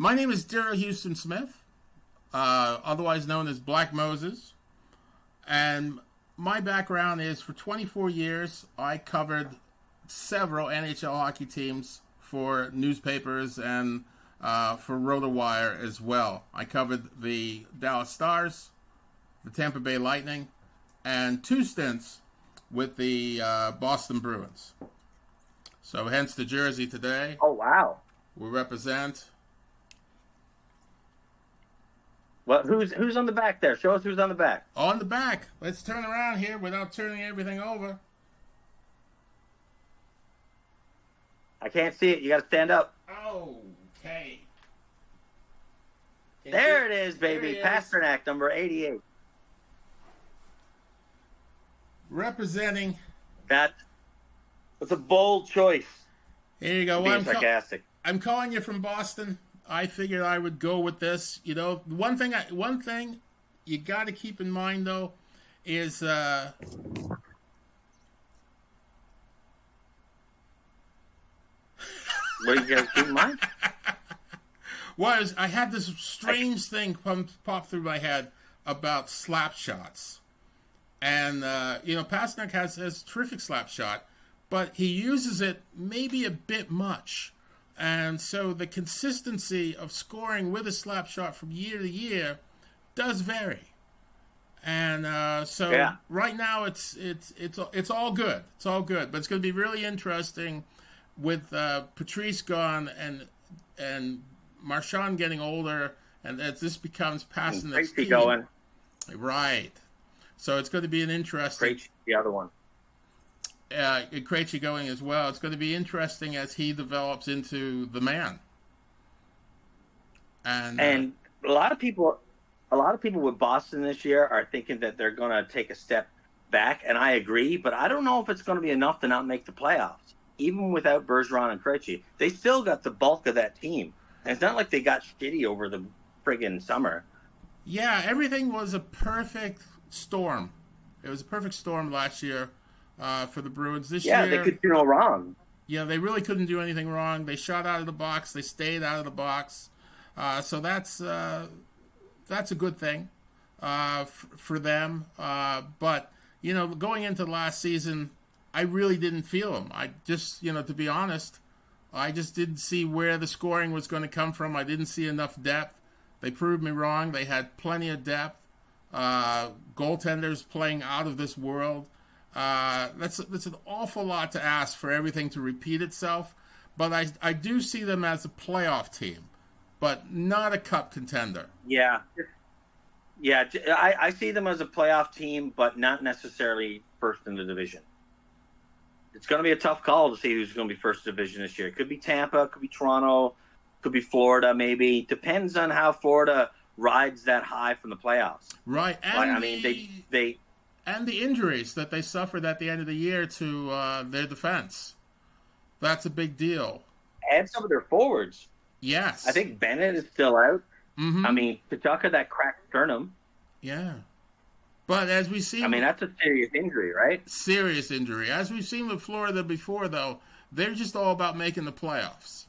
My name is Daryl Houston Smith, otherwise known as Black Moses. And my background is for 24 years, I covered several NHL hockey teams for newspapers and for RotoWire as well. I covered the Dallas Stars, the Tampa Bay Lightning, and 2 stints with the Boston Bruins. So hence the jersey today. Oh, wow. We represent. Well, who's on the back there? Show us who's on the back. On the back. Let's turn around here without turning everything over. I can't see it. You got to stand up. Okay. There it is, baby. Pasternak, number 88. Representing. That's a bold choice. Here you go. Being sarcastic. I'm calling you from Boston. I figured I would go with this. You know, one thing you got to keep in mind though is what do you guys keep in mind? Was I had this strange thing pop through my head about slap shots, and Pasternak has a terrific slap shot, but he uses it maybe a bit much. And so the consistency of scoring with a slap shot from year to year does vary. And Right now it's all good. It's all good. But it's going to be really interesting with Patrice gone and Marchand getting older, and as this becomes Pasternak's team. Going. Right. So it's going to be an interesting. Krejci, the other one. Krejci going as well. It's going to be interesting as he develops into the man. And a lot of people with Boston this year are thinking that they're going to take a step back, and I agree. But I don't know if it's going to be enough to not make the playoffs, even without Bergeron and Krejci. They still got the bulk of that team, and it's not like they got shitty over the friggin' summer. Yeah, everything was a perfect storm. It was a perfect storm last year. For the Bruins this year. Yeah, they could do no wrong. Yeah, they really couldn't do anything wrong. They shot out of the box. They stayed out of the box. So that's a good thing for them. But, going into last season, I really didn't feel them. I just, to be honest, I just didn't see where the scoring was going to come from. I didn't see enough depth. They proved me wrong. They had plenty of depth. Goaltenders playing out of this world. That's an awful lot to ask for everything to repeat itself, but I do see them as a playoff team, but not a cup contender. Yeah. I see them as a playoff team, but not necessarily first in the division. It's going to be a tough call to see who's going to be first division this year. It could be Tampa, could be Toronto, could be Florida, maybe. Depends on how Florida rides that high from the playoffs. Right, and they. And the injuries that they suffered at the end of the year to their defense. That's a big deal. And some of their forwards. Yes. I think Bennett is still out. Mm-hmm. I mean, Tuchka, that cracked sternum. Yeah. But as we see... that's a serious injury, right? Serious injury. As we've seen with Florida before, though, they're just all about making the playoffs.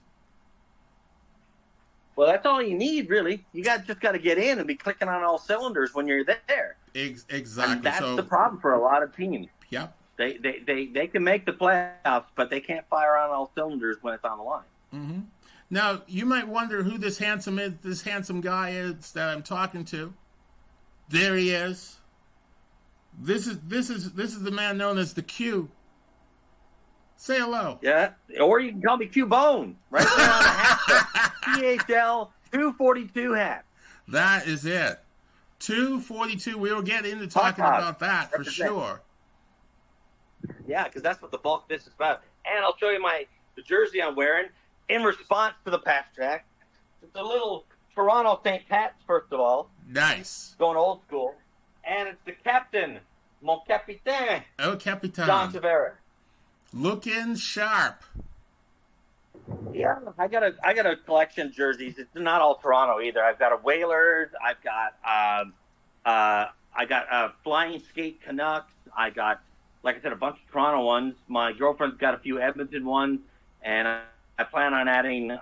Well, that's all you need, really. You just got to get in and be clicking on all cylinders when you're there. Exactly. And that's the problem for a lot of teams. Yep. They can make the playoffs, but they can't fire on all cylinders when it's on the line. Mm-hmm. Now, you might wonder who this handsome guy is that I'm talking to. There he is. This is the man known as the Q. Say hello. Yeah, or you can call me Q-Bone. Right there on the hat. PHL 242 hat. That is it. 242. We will get into talking about that for sure. Yeah, because that's what the bulk of this is about. And I'll show you the jersey I'm wearing in response to the Pasternak. It's a little Toronto St. Pat's, first of all. Nice. Going old school. And it's the captain, mon capitaine. Oh, Capitan. John Tavares. Looking sharp. Yeah, I got a collection of jerseys. It's not all Toronto either. I've got a Whalers. I've got Flying Skate Canucks. I got, like I said, a bunch of Toronto ones. My girlfriend's got a few Edmonton ones, and I plan on adding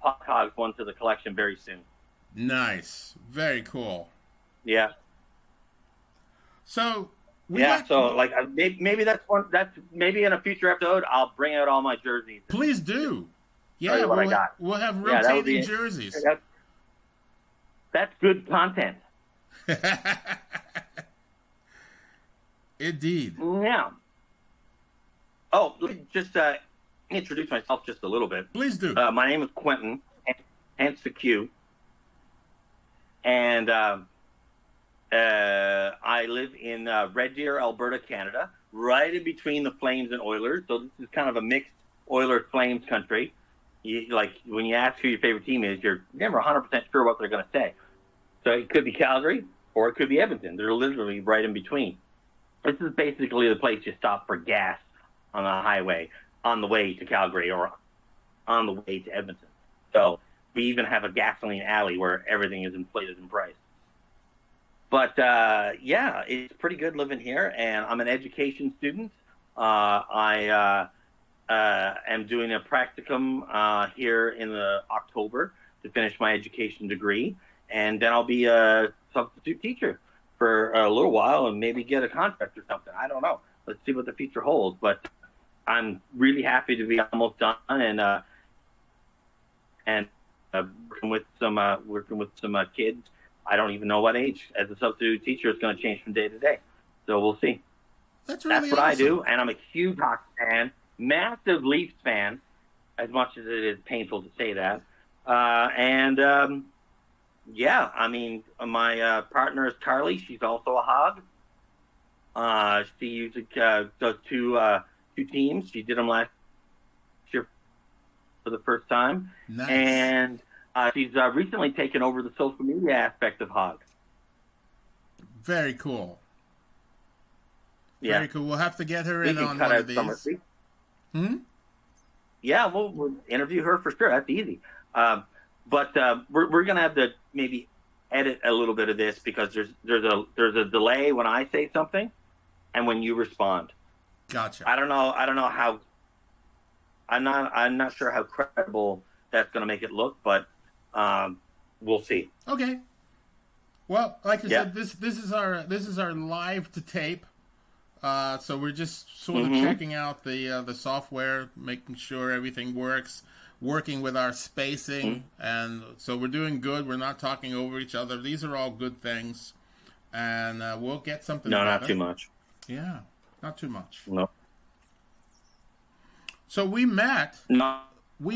Puck Hogs one to the collection very soon. Nice. Very cool. Yeah. So So like maybe that's one. That's maybe in a future episode I'll bring out all my jerseys. Please do. Show you what I got. We'll have Yeah, rotating jerseys. That's good content. Indeed. Yeah. Oh, let me just introduce myself just a little bit. Please do. My name is Quentin, hence the Q. And I live in Red Deer, Alberta, Canada, right in between the Flames and Oilers. So this is kind of a mixed Oilers-Flames country. Like when you ask who your favorite team is, you're never 100% sure what they're going to say. So it could be Calgary or it could be Edmonton. They're literally right in between. This is basically the place you stop for gas on the highway on the way to Calgary or on the way to Edmonton. So we even have a gasoline alley where everything is inflated in price. But yeah, it's pretty good living here, and I'm an education student. I am doing a practicum here in October to finish my education degree, and then I'll be a substitute teacher for a little while and maybe get a contract or something. I don't know. Let's see what the future holds. But I'm really happy to be almost done and working with some kids. I don't even know what age. As a substitute teacher, it's going to change from day to day. So we'll see. That's really That's what awesome. I do, and I'm a huge hockey fan, massive Leafs fan, as much as it is painful to say that. Yeah, I mean, my partner is Carly. She's also a hog. She usually does two teams. She did them last year for the first time. Nice. And she's recently taken over the social media aspect of Hog. Very cool. Yeah. Very cool. We'll have to get her in on one of these. Yeah, we'll interview her for sure. That's easy. But we're gonna have to maybe edit a little bit of this because there's a delay when I say something and when you respond. Gotcha. I don't know how. I'm not sure how credible that's gonna make it look, but we'll see. Okay. Well, like I said, this is our live to tape. So we're just sort of checking out the software, making sure everything works, working with our spacing, and so we're doing good. We're not talking over each other. These are all good things, and we'll get something. No, better. not too much. Yeah, not too much. No. So we met. No. I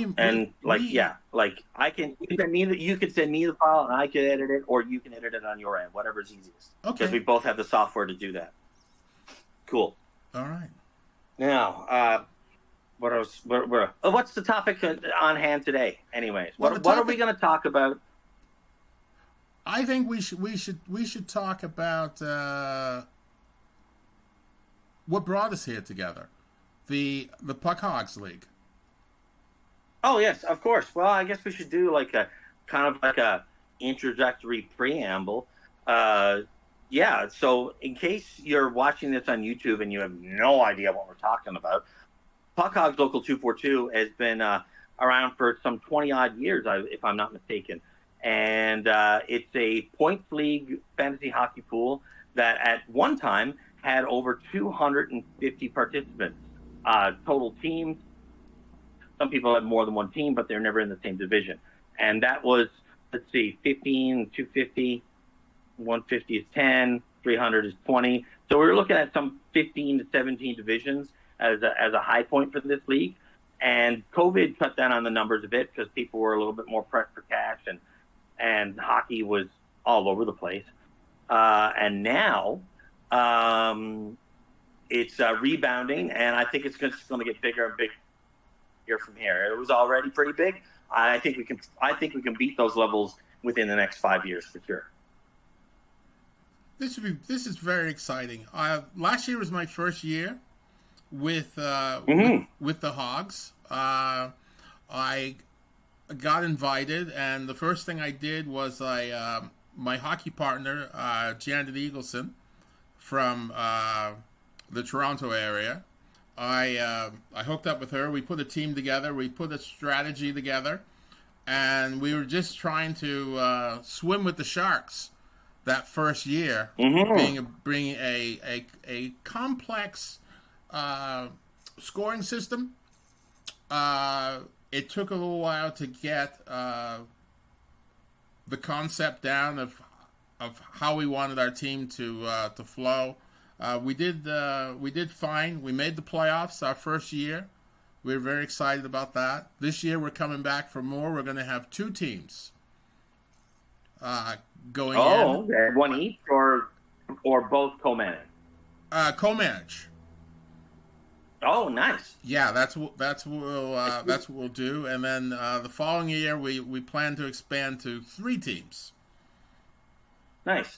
can. You could send me the file, and I can edit it, or you can edit it on your end, whatever's easiest. Okay. Because we both have the software to do that. Cool. All right. Now, what's the topic on hand today? Anyways, Well, what are we going to talk about? I think we should talk about what brought us here together, the Puck Hogs League. Oh yes, of course. Well, I guess we should do like a introductory preamble. Yeah, so in case you're watching this on YouTube and you have no idea what we're talking about, Puck Hogs Local 242 has been around for some 20-odd years, if I'm not mistaken. And it's a points league fantasy hockey pool that at one time had over 250 participants, total teams. Some people had more than one team, but they're never in the same division. And that was, 15, 250, 150 is 10, 300 is 20. So we were looking at some 15 to 17 divisions as a high point for this league. And COVID cut down on the numbers a bit because people were a little bit more pressed for cash, and hockey was all over the place. And now it's rebounding, and I think it's just going to get bigger and bigger from here. It was already pretty big. I think we can beat those levels within the next 5 years for sure. This is very exciting. Last year was my first year with the Hogs. I got invited, and the first thing I did was my hockey partner, Janet Eagleson, from the Toronto area. I hooked up with her. We put a team together. We put a strategy together. and we were just trying to swim with the sharks that first year, bringing a complex scoring system. It took a little while to get the concept down of how we wanted our team to flow. We did fine. We made the playoffs our first year. We were very excited about that. This year we're coming back for more. We're going to have 2 teams going in. Oh, okay. One each or both co-manage? Co-manage. Oh, nice. Yeah, that's what we'll do. And then the following year we plan to expand to 3 teams. Nice.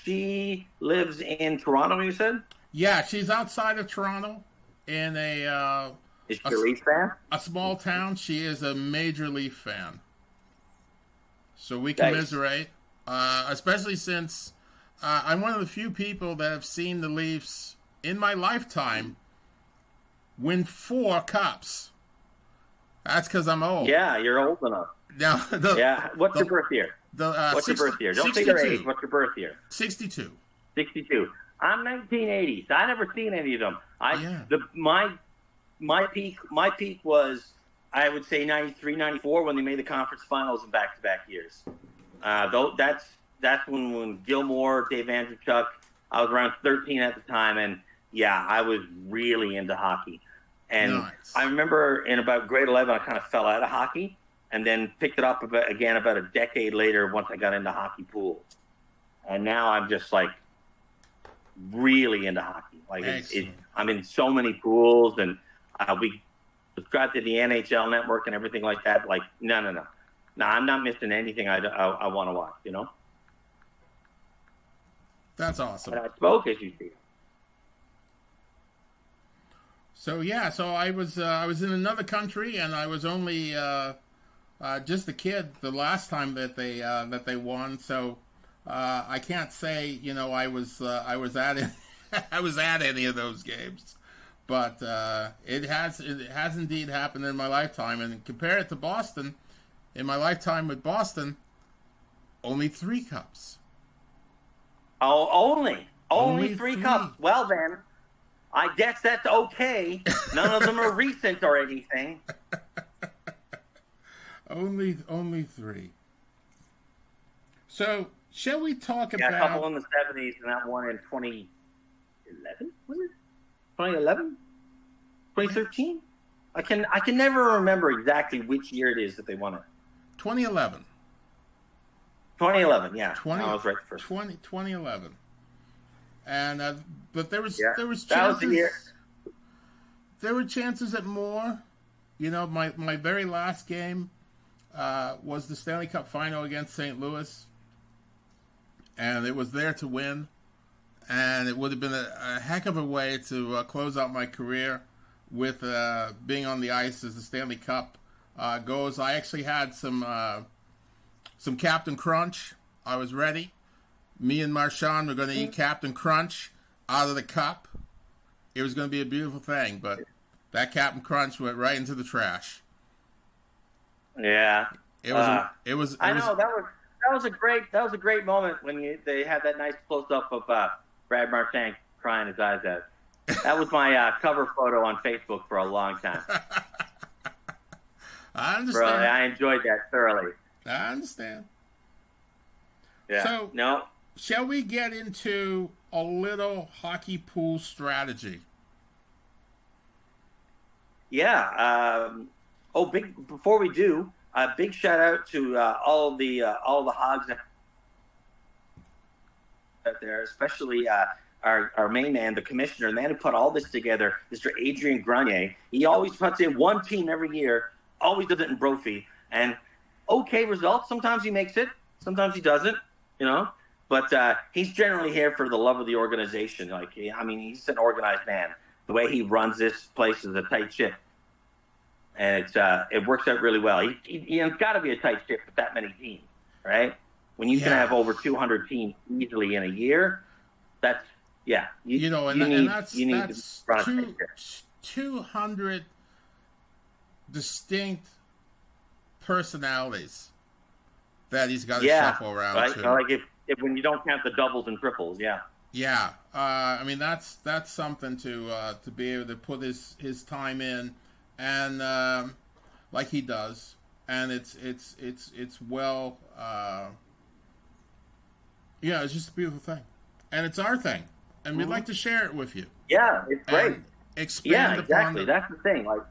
She lives in Toronto, you said? Yeah, she's outside of Toronto in Is she a Leafs fan? a small town. She is a Major Leaf fan. So we commiserate, especially since I'm one of the few people that have seen the Leafs in my lifetime win 4 cups. That's because I'm old. Yeah, you're old enough. Now, what's your birth year? What's your birth year? Don't say your age. What's your birth year? 62. 62. I'm 1980s. I never seen any of them. My peak was, I would say, 93, 94 when they made the conference finals in back-to-back years. That's when Gilmore, Dave Andrewchuk, I was around 13 at the time, and yeah, I was really into hockey. And nice. I remember in about grade 11, I kind of fell out of hockey and then picked it up again about a decade later once I got into hockey pools. And now I'm just like really into hockey. Like I'm in so many pools, and we subscribe to the NHL network and everything like that. Like, no, I'm not missing anything I want to watch, you know? That's awesome. And I spoke, as you see. So I was in another country, and I was only just a kid the last time that they won. So I can't say I was at it. I was at any of those games, but it has indeed happened in my lifetime. And compare it to Boston, in my lifetime with Boston, only 3 cups. Oh, only 3 cups. Well then, I guess that's okay. None of them are recent or anything. Only 3. So, shall we talk about... a couple in the 70s and that one in 2011? Was it? 2011? 2013? I can never remember exactly which year it is that they won it. 2011. 2011, yeah. I was right first. 2011. And but there was chances. That was the year. There were chances at more. My very last game was the Stanley Cup final against St. Louis, and it was there to win. And it would have been a heck of a way to close out my career with being on the ice as the Stanley Cup goes. I actually had some Captain Crunch. I was ready. Me and Marchand were going to eat Captain Crunch out of the cup. It was going to be a beautiful thing, but that Captain Crunch went right into the trash. Yeah, it was. I know that was a great moment when they had that nice close up of Brad Marchand crying his eyes out. That was my cover photo on Facebook for a long time. I understand. Really, I enjoyed that thoroughly. I understand. Yeah. So, no. Shall we get into a little hockey pool strategy? Yeah. Before we do, a big shout out to all the hogs out there, especially our main man, the commissioner, the man who put all this together, Mr. Adrian Grenier. He always puts in one team every year, always does it in Brophy, and okay results. Sometimes he makes it, sometimes he doesn't, But he's generally here for the love of the organization. He's an organized man. The way he runs this place is a tight ship, and it works out really well. It's got to be a tight ship with that many teams, right? When you can have over 200 teams easily in a year, that's You need to run a tight ship. 200 distinct personalities that he's got to Yeah, shuffle around right. to. Like if when you don't count the doubles and triples, yeah. Yeah, I mean that's something to be able to put his time in, and like he does, and it's well, yeah, it's just a beautiful thing, and it's our thing, and we'd like to share it with you. Yeah, it's great. And expand Yeah, upon exactly. That's the thing. Like,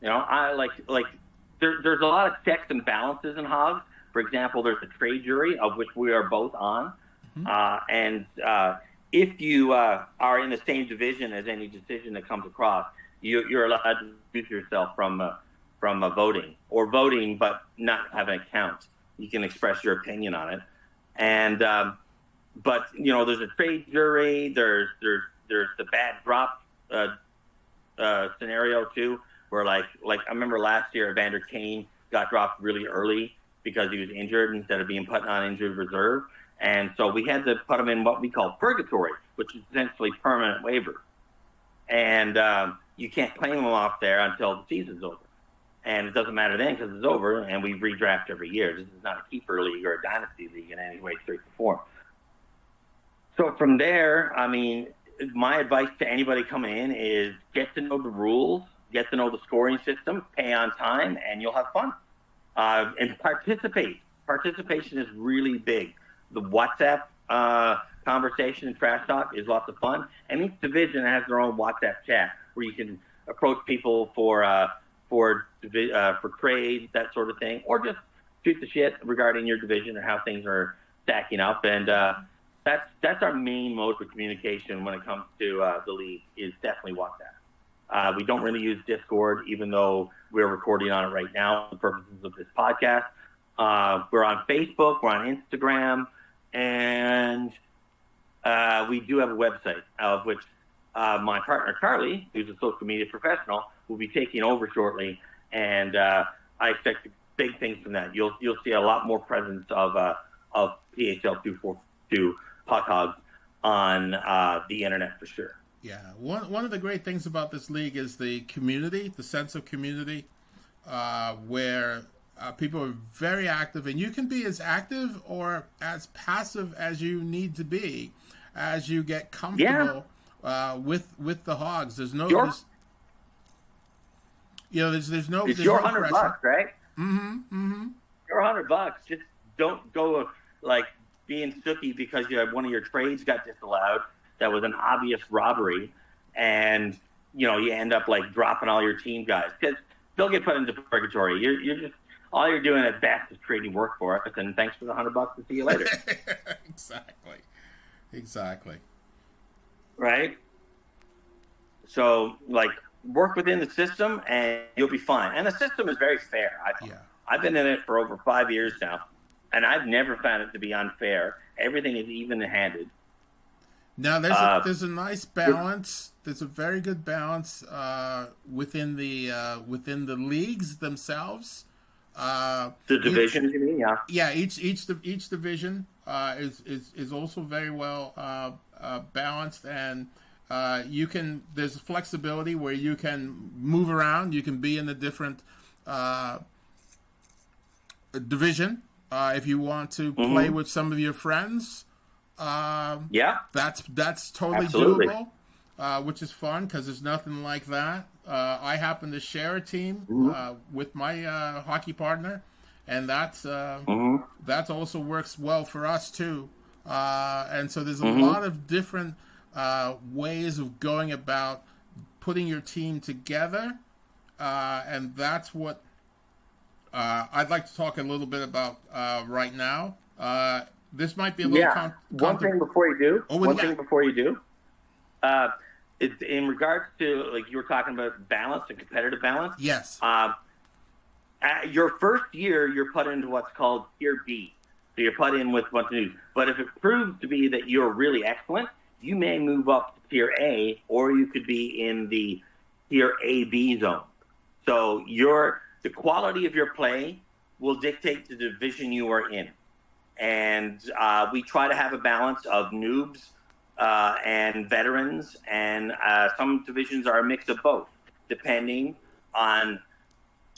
I like there's a lot of checks and balances in hogs. For example, there's a trade jury of which we are both on, and if you are in the same division as any decision that comes across, you're allowed to excuse yourself from voting, but not have an account. You can express your opinion on it, and but there's a trade jury. There's the bad drop scenario too, where like I remember last year Evander Kane got dropped really early because he was injured instead of being put on injured reserve, and so we had to put him in what we call purgatory, which is essentially permanent waiver, and you can't claim him off there until the season's over. And it doesn't matter then because it's over, and we redraft every year. This is not a keeper league or a dynasty league in any way, shape, or form. So from there, I mean, my advice to anybody coming in is get to know the rules, get to know the scoring system, pay on time, and you'll have fun. And participate. Participation is really big. The WhatsApp conversation and trash talk is lots of fun. And each division has their own WhatsApp chat where you can approach people for trade, that sort of thing, or just shoot the shit regarding your division or how things are stacking up. And that's our main mode for communication when it comes to the league is definitely WhatsApp. We don't really use Discord, even though we're recording on it right now for the purposes of this podcast. We're on Facebook, we're on Instagram, and we do have a website, of which my partner Carly, who's a social media professional, will be taking over shortly, and I expect big things from that. You'll see a lot more presence of PHL 242 Puck Hogs on the internet for sure. Yeah, one of the great things about this league is the community, the sense of community, where people are very active, and you can be as active or as passive as you need to be as you get comfortable with the hogs. There's no, there's no. It's there's your no $100, pressure. right? Mm-hmm. Mm-hmm. Your $100. Just don't go like being sooky because you have one of your trades got disallowed. That was an obvious robbery, and you end up like dropping all your team guys because they'll get put into purgatory. You're just all you're doing at best is trading work for us, and thanks for the $100 and see you later. Exactly. Right. So like work within the system, and you'll be fine. And the system is very fair. I've been in it for over 5 years now, and I've never found it to be unfair. Everything is even-handed. Now there's a nice balance. There's a very good balance within the leagues themselves. The divisions, you mean? Yeah. Yeah. Each division is also very well balanced, and there's flexibility where you can move around. You can be in a different division if you want to play with some of your friends. That's totally doable, which is fun because there's nothing like that. I happen to share a team with my hockey partner, and that's also works well for us too. And so there's a lot of different ways of going about putting your team together, and that's what I'd like to talk a little bit about right now. This might be a little One thing before you do. It's in regards to, like you were talking about balance and competitive balance. Yes. Your first year, you're put into what's called Tier B. So you're put in with what's new. But if it proves to be that you're really excellent, you may move up to Tier A, or you could be in the Tier AB zone. So the quality of your play will dictate the division you are in. And we try to have a balance of noobs and veterans, and some divisions are a mix of both, depending on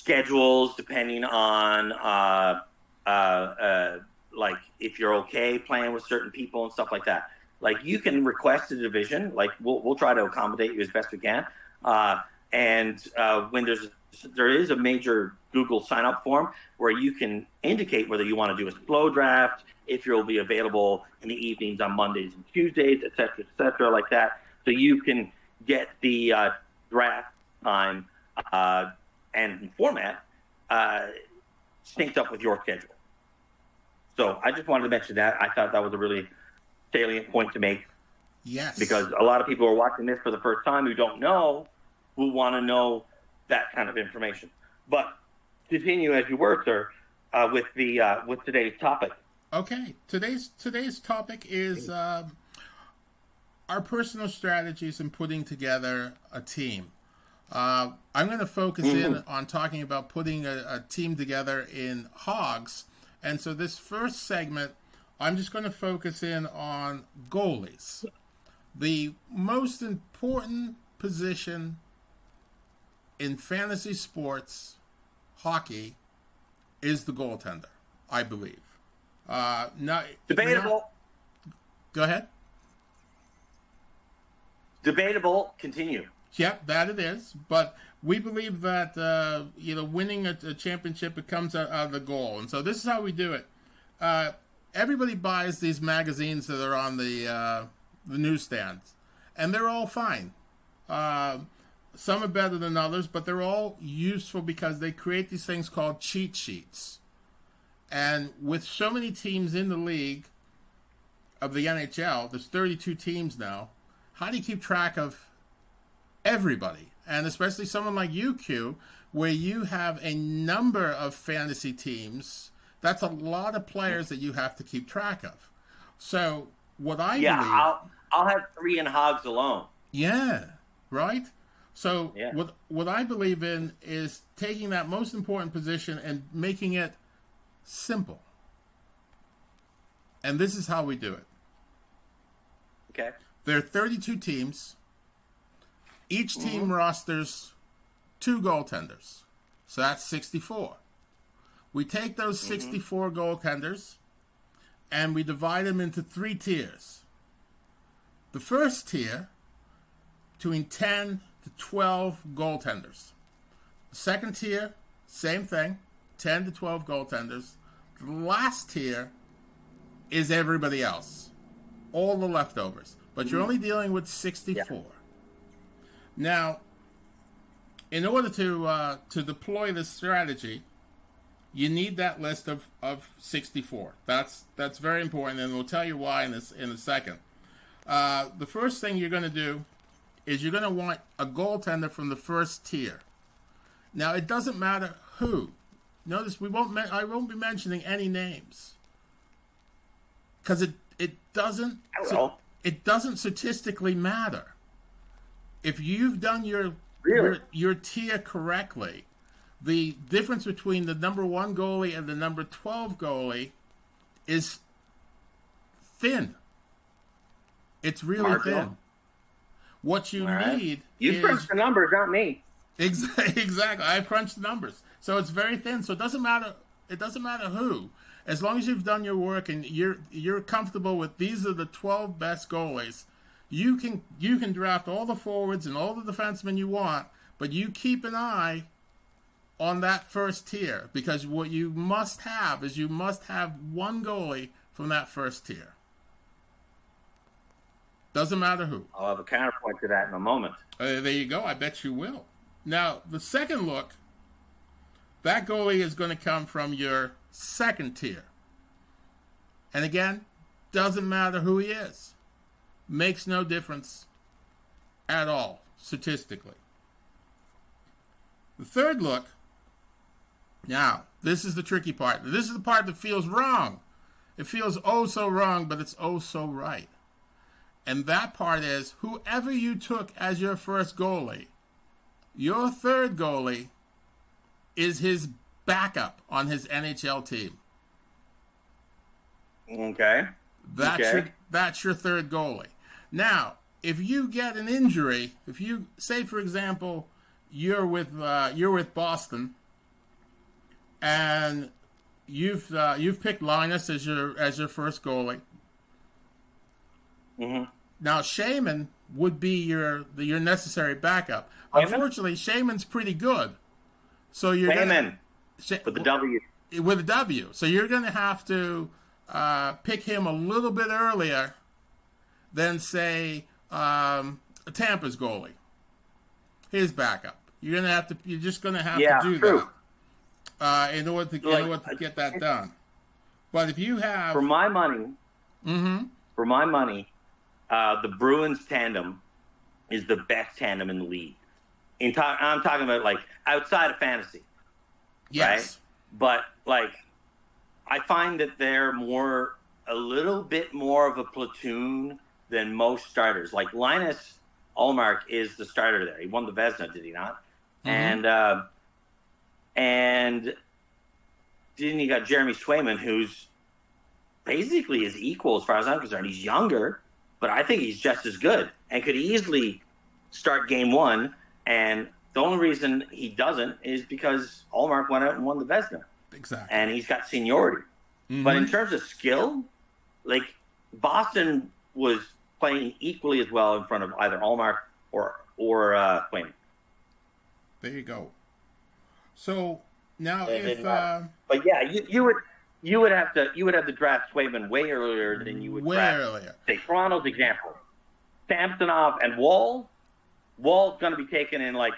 schedules depending on like if you're okay playing with certain people and stuff like that. Like you can request a division. Like we'll try to accommodate you as best we can. And when there is a major Google sign up form where you can indicate whether you want to do a slow draft, if you'll be available in the evenings on Mondays and Tuesdays, et cetera, like that. So you can get the draft time and format synced up with your schedule. So I just wanted to mention that. I thought that was a really salient point to make. Yes. Because a lot of people are watching this for the first time who don't know, who want to know that kind of information. But continue as you were, sir, with today's topic. Okay. Today's topic is our personal strategies in putting together a team. I'm going to focus in on talking about putting a team together in Hogs. And so this first segment, I'm just going to focus in on goalies. The most important position in fantasy sports, hockey, is the goaltender, I believe. Debatable. Go ahead. Debatable. Continue. Yep, that it is. But we believe that winning a championship becomes out of the goal, and so this is how we do it. Everybody buys these magazines that are on the newsstands, and they're all fine. Some are better than others, but they're all useful because they create these things called cheat sheets. And with so many teams in the league of the NHL, there's 32 teams now. How do you keep track of everybody? And especially someone like you, Q, where you have a number of fantasy teams. That's a lot of players that you have to keep track of. So what I believe... I'll have 3 in Hogs alone. Yeah, right? So what I believe in is taking that most important position and making it simple. And this is how we do it. Okay. There are 32 teams. Each team rosters 2 goaltenders. So that's 64. We take those 64 goaltenders and we divide them into 3 tiers. The first tier, between 10 to 12 goaltenders. The second tier, same thing, 10 to 12 goaltenders. The last tier is everybody else, all the leftovers. But you're only dealing with 64. Yeah. Now, in order to deploy this strategy, you need that list of 64. That's very important, and we'll tell you why in a second. The first thing you're going to do is you're going to want a goaltender from the first tier. Now, it doesn't matter who. Notice I won't be mentioning any names because it doesn't statistically matter. If you've done your tier correctly, the difference between the number 1 goalie and the number 12 goalie is thin. It's really thin. What you need is... You crunch the numbers, not me. Exactly. I crunched the numbers. So it's very thin. So it doesn't matter who. As long as you've done your work and you're comfortable with these are the 12 best goalies, you can draft all the forwards and all the defensemen you want, but you keep an eye on that first tier, because what you must have is one goalie from that first tier. Doesn't matter who. I'll have a counterpoint to that in a moment. There you go. I bet you will. Now, the second look, that goalie is going to come from your second tier. And again, doesn't matter who he is. Makes no difference at all, statistically. The third look, now, this is the tricky part. This is the part that feels wrong. It feels oh so wrong, but it's oh so right. And that part is, whoever you took as your first goalie, your third goalie is his backup on his NHL team. Okay. That's your third goalie. Now, if you get an injury, if you say, for example, you're with Boston, and you've picked Linus as your first goalie. Mm-hmm. Now Shaman would be your necessary backup. Shaman? Unfortunately, Shaman's pretty good, so you're Shaman with the W. With a W. So you're going to have to pick him a little bit earlier than, say, Tampa's goalie, his backup. You're just going to have to do true. that in order to get that done. But if you have, for my money, the Bruins tandem is the best tandem in the league. I'm talking about like outside of fantasy. Yes. Right? But like, I find that they're a little bit more of a platoon than most starters. Like Linus Ullmark is the starter there. He won the Vezina, did he not? Mm-hmm. And then you got Jeremy Swayman, who's basically his equal as far as I'm concerned. He's younger, but I think he's just as good and could easily start game one. And the only reason he doesn't is because Ullmark went out and won the Vezina. Exactly. And he's got seniority. Mm-hmm. But in terms of skill, like Boston was playing equally as well in front of either Ullmark or Swayman. There you go. So now but yeah, you would have to draft Swayman way earlier than you would draft. Say Toronto's example. Samsonov and Wall's going to be taken in like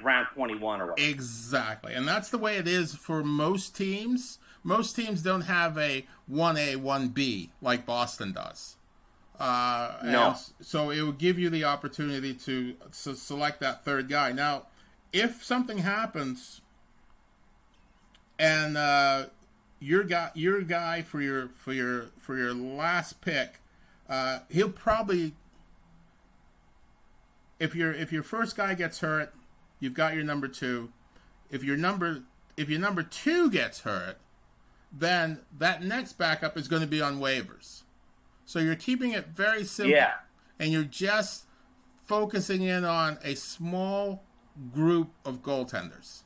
round 21 or whatever. Exactly. And that's the way it is for most teams. Most teams don't have a 1A, 1B like Boston does. No. So it will give you the opportunity to select that third guy. Now, if something happens and your guy for your last pick, he'll probably, if your first guy gets hurt, you've got your number two. If your number two gets hurt, then that next backup is going to be on waivers. So you're keeping it very simple. Yeah. And you're just focusing in on a small group of goaltenders.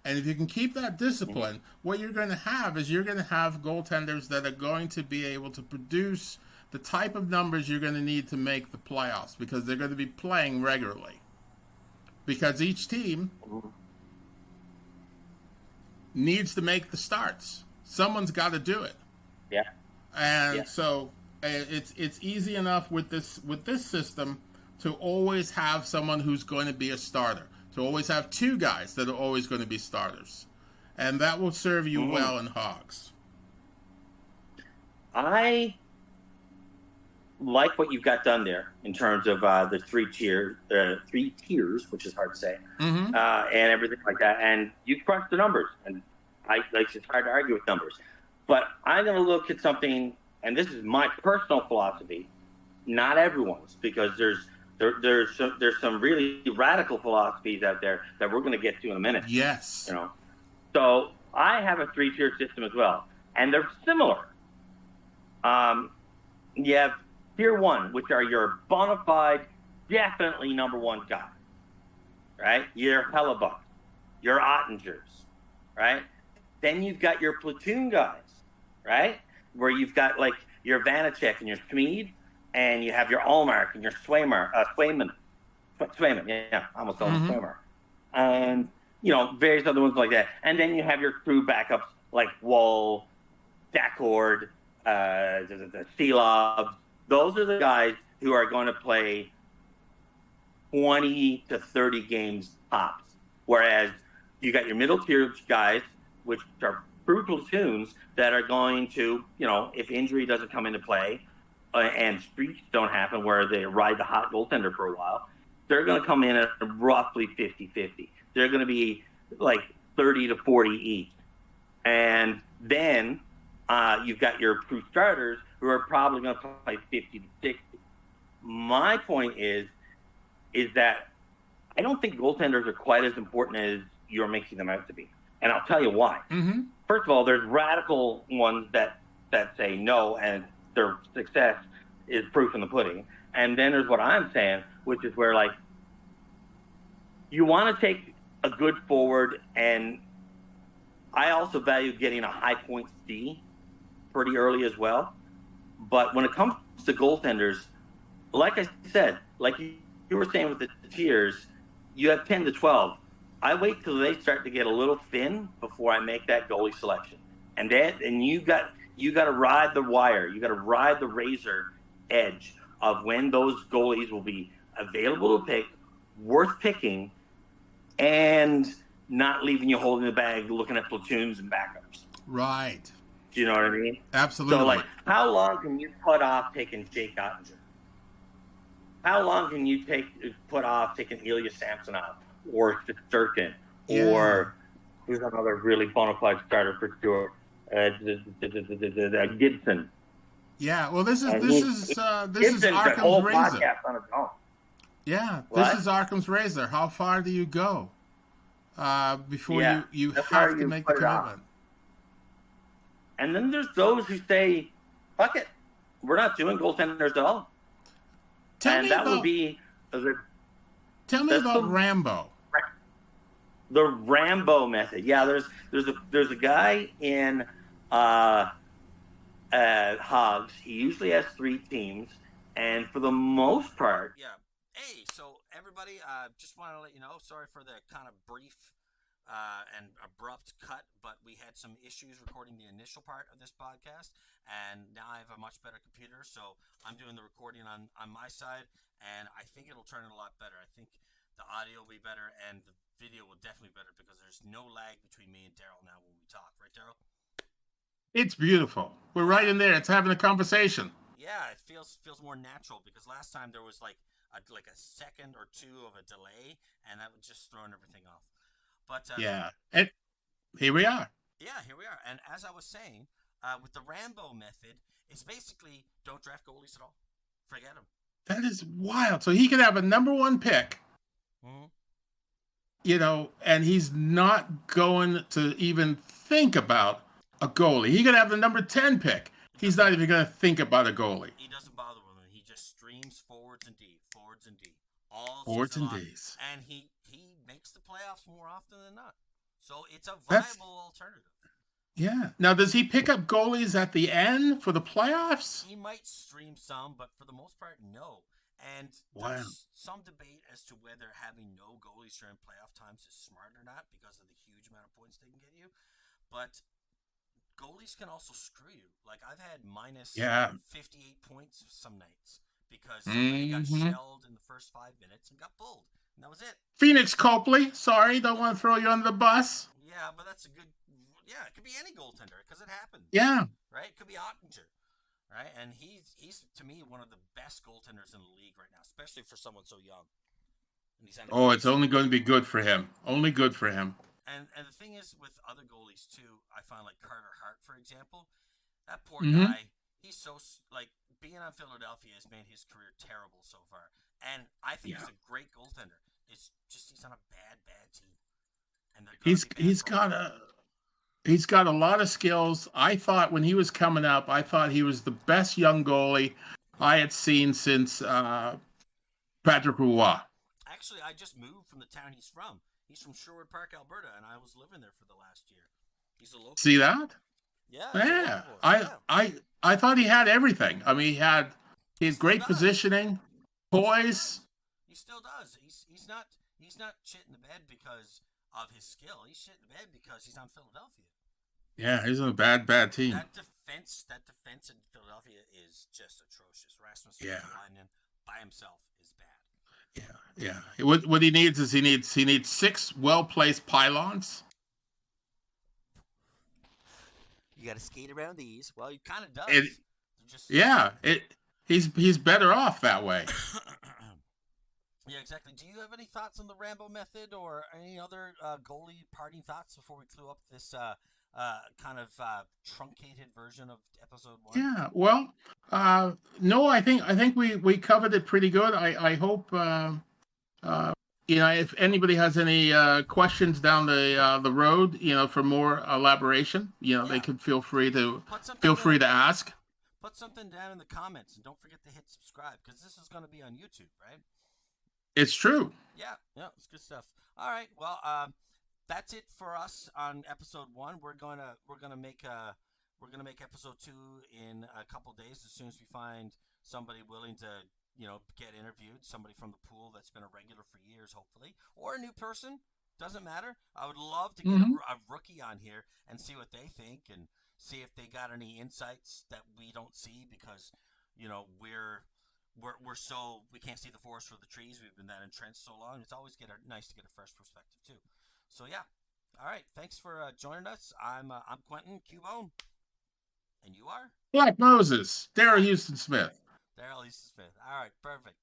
And if you can keep that discipline, what you're going to have is you're going to have goaltenders that are going to be able to produce the type of numbers you're going to need to make the playoffs, because they're going to be playing regularly. Because each team needs to make the starts. Someone's got to do it. Yeah. And so it's easy enough with this system to always have someone who's going to be a starter, to always have two guys that are always going to be starters. And that will serve you well in Hogs. I like what you've got done there in terms of the three tiers, which is hard to say, and everything like that. And you crunch the numbers, and it's hard to argue with numbers. But I'm going to look at something, and this is my personal philosophy, not everyone's, because there's some really radical philosophies out there that we're going to get to in a minute. Yes. So I have a 3-tier system as well, and they're similar. You have tier 1, which are your bona fide, definitely number one guy, right? Your Hellebucks, your Ottingers, right? Then you've got your platoon guys, right? Where you've got like your Vanacek and your Schmid, and you have your Ullmark and your Swayman, yeah, I almost called him Swayman. And, various other ones like that. And then you have your true backups like Wall, Dacord, the Seelov. Those are the guys who are going to play 20 to 30 games tops. Whereas you got your middle tier guys, which are true platoons that are going to, if injury doesn't come into play and streaks don't happen where they ride the hot goaltender for a while, they're going to come in at roughly 50-50. They're going to be like 30 to 40 each. And then you've got your true starters who are probably going to play 50 to 60. My point is that I don't think goaltenders are quite as important as you're making them out to be. And I'll tell you why. First of all, there's radical ones that say no, and their success is proof in the pudding. And then there's what I'm saying, which is where, like, you want to take a good forward, and I also value getting a high point C pretty early as well. But when it comes to goaltenders, like I said, like you were saying with the tiers, you have 10 to 12. I wait till they start to get a little thin before I make that goalie selection. And you got to ride the wire. You got to ride the razor edge of when those goalies will be available to pick, worth picking, and not leaving you holding the bag looking at platoons and backups. Right. Do you know what I mean? Absolutely. So, like, how long can you put off taking Jake Ottinger? How long can you put off taking Ilya Samsonov or Sturkin or who's another really bona fide starter for sure? Gibson. Yeah, well, this is Gibson's Arkham's whole razor. podcast on its own. Yeah, What? this is Arkham's razor. How far do you go before you That's have how to you make the put it off. commitment? And then there's those who say, "Fuck it, we're not doing goaltenders at all." Tell me about Rambo. The Rambo method. Yeah, there's a guy in Hogs. He usually has 3 teams, and for the most part, Yeah. Hey, so everybody, just want to let you know, sorry for the kind of brief and abrupt cut, but we had some issues recording the initial part of this podcast, and now I have a much better computer, so I'm doing the recording on my side, and I think it'll turn out a lot better. I think the audio will be better, and the video will definitely be better because there's no lag between me and Daryl now when we talk. Right, Daryl? It's beautiful. We're right in there. It's having a conversation. Yeah, it feels more natural because last time there was like a second or two of a delay, and that was just throwing everything off. But yeah, and here we are. Yeah, here we are. And as I was saying, with the Rambo method, it's basically don't draft goalies at all. Forget them. That is wild. So he could have a number 1 pick, and he's not going to even think about a goalie. He could have the number 10 pick. He's not even going to think about a goalie. He doesn't bother with him. He just streams forwards and D, all forwards and long. Ds. And he makes the playoffs more often than not. So it's a viable alternative. Yeah. Now, does he pick up goalies at the end for the playoffs? He might stream some, but for the most part, no. And Wow. There's some debate as to whether having no goalies during playoff times is smart or not because of the huge amount of points they can get you. But goalies can also screw you. Like, I've had minus 58 points some nights because somebody got shelled in the first 5 minutes and got pulled. And that was it. Phoenix Copley. Sorry, don't want to throw you under the bus. Yeah, but that's a good... Yeah, it could be any goaltender because it happened. Yeah. Right? It could be Ottinger. Right? And he's to me, one of the best goaltenders in the league right now, especially for someone so young. And it's only going to be good for him. Only good for him. And the thing is, with other goalies, too, I find, like, Carter Hart, for example, that poor guy, he's so... Like, being on Philadelphia has made his career terrible so far. And I think he's a great goaltender. It's just he's on a bad team. And he's got a lot of skills. I thought when he was coming up, he was the best young goalie I had seen since Patrick Roy. Actually, I just moved from the town he's from. He's from Sherwood Park, Alberta, and I was living there for the last year. He's a local. See that? Yeah. I thought he had everything. I mean, he had great positioning, poise. He still does. He's not shit in the bed because of his skill. He's shit in the bed because he's on Philadelphia. Yeah, he's on a bad team. That defense in Philadelphia is just atrocious. Rasmus Ristolainen by himself is bad. Yeah. What he needs is he needs 6 well-placed pylons. You got to skate around these. Well, he kind of does. He's better off that way. Yeah, exactly. Do you have any thoughts on the Rambo method or any other goalie parting thoughts before we clue up this kind of truncated version of episode 1? Yeah. Well, no, I think we covered it pretty good. I hope if anybody has any questions down the road, for more elaboration, they could feel free to ask. Put something down in the comments, and don't forget to hit subscribe because this is going to be on YouTube, right? It's true. Yeah, it's good stuff. All right, well, that's it for us on episode 1. We're gonna make episode 2 in a couple days as soon as we find somebody willing to get interviewed, somebody from the pool that's been a regular for years, hopefully, or a new person. Doesn't matter. I would love to get a rookie on here and see what they think and see if they got any insights that we don't see because we're so we can't see the forest for the trees. We've been that entrenched so long. It's always nice to get a fresh perspective too. So yeah, all right. Thanks for joining us. I'm Quentin Cubone, and you are Black Moses, Daryl Houston Smith. Daryl Houston Smith. All right, perfect.